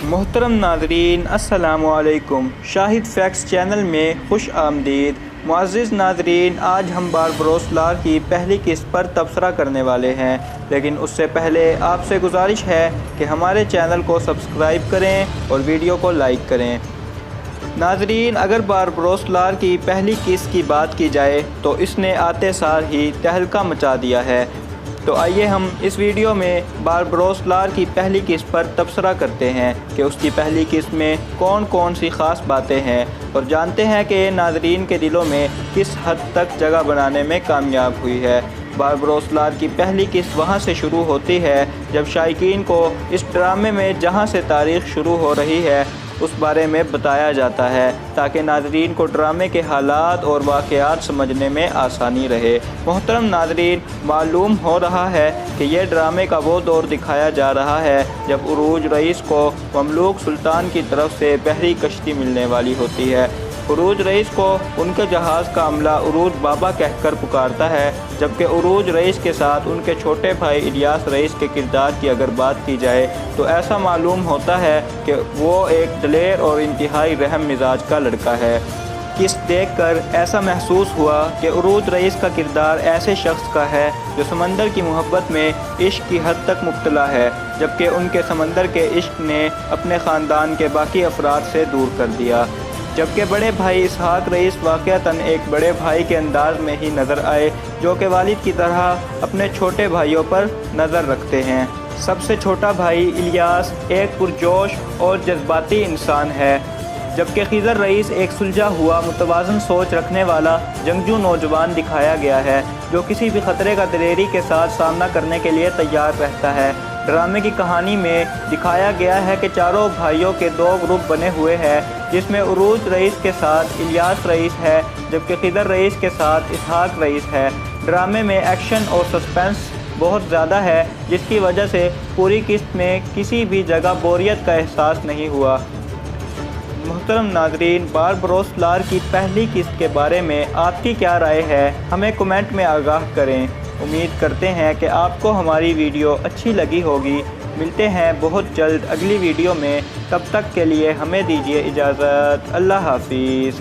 محترم ناظرین السلام علیکم، شاہد فیکٹس چینل میں خوش آمدید۔ معزز ناظرین، آج ہم باربروس لار کی پہلی قسط پر تبصرہ کرنے والے ہیں، لیکن اس سے پہلے آپ سے گزارش ہے کہ ہمارے چینل کو سبسکرائب کریں اور ویڈیو کو لائک کریں۔ ناظرین، اگر باربروس لار کی پہلی قسط کی بات کی جائے تو اس نے آتے سال ہی تہلکہ مچا دیا ہے۔ تو آئیے ہم اس ویڈیو میں باربروس لار کی پہلی قسط پر تبصرہ کرتے ہیں کہ اس کی پہلی قسط میں کون کون سی خاص باتیں ہیں، اور جانتے ہیں کہ ناظرین کے دلوں میں کس حد تک جگہ بنانے میں کامیاب ہوئی ہے۔ باربروس لار کی پہلی قسط وہاں سے شروع ہوتی ہے جب شائقین کو اس ڈرامے میں جہاں سے تاریخ شروع ہو رہی ہے اس بارے میں بتایا جاتا ہے، تاکہ ناظرین کو ڈرامے کے حالات اور واقعات سمجھنے میں آسانی رہے۔ محترم ناظرین، معلوم ہو رہا ہے کہ یہ ڈرامے کا وہ دور دکھایا جا رہا ہے جب عروج رئیس کو مملوک سلطان کی طرف سے بحری کشتی ملنے والی ہوتی ہے۔ عروج رئیس کو ان کے جہاز کا عملہ عروج بابا کہہ کر پکارتا ہے، جبکہ عروج رئیس کے ساتھ ان کے چھوٹے بھائی الیاس رئیس کے کردار کی اگر بات کی جائے تو ایسا معلوم ہوتا ہے کہ وہ ایک دلیر اور انتہائی رحم مزاج کا لڑکا ہے۔ قسط دیکھ کر ایسا محسوس ہوا کہ عروج رئیس کا کردار ایسے شخص کا ہے جو سمندر کی محبت میں عشق کی حد تک مبتلا ہے، جبکہ ان کے سمندر کے عشق نے اپنے خاندان کے باقی افراد سے دور کر دیا۔ جبکہ بڑے بھائی اسحاق رئیس واقعتاً ایک بڑے بھائی کے انداز میں ہی نظر آئے، جو کہ والد کی طرح اپنے چھوٹے بھائیوں پر نظر رکھتے ہیں۔ سب سے چھوٹا بھائی الیاس ایک پرجوش اور جذباتی انسان ہے، جبکہ خضر رئیس ایک سلجھا ہوا متوازن سوچ رکھنے والا جنگجو نوجوان دکھایا گیا ہے، جو کسی بھی خطرے کا دلیری کے ساتھ سامنا کرنے کے لیے تیار رہتا ہے۔ ڈرامے کی کہانی میں دکھایا گیا ہے کہ چاروں بھائیوں کے دو گروپ بنے ہوئے ہیں، جس میں عروج رئیس کے ساتھ الیاس رئیس ہے، جبکہ خضر رئیس کے ساتھ اسحاق رئیس ہے۔ ڈرامے میں ایکشن اور سسپنس بہت زیادہ ہے، جس کی وجہ سے پوری قسط میں کسی بھی جگہ بوریت کا احساس نہیں ہوا۔ محترم ناظرین، باربروس لار کی پہلی قسط کے بارے میں آپ کی کیا رائے ہے؟ ہمیں کمنٹ میں آگاہ کریں۔ امید کرتے ہیں کہ آپ کو ہماری ویڈیو اچھی لگی ہوگی۔ ملتے ہیں بہت جلد اگلی ویڈیو میں، تب تک کے لیے ہمیں دیجیے اجازت۔ اللہ حافظ۔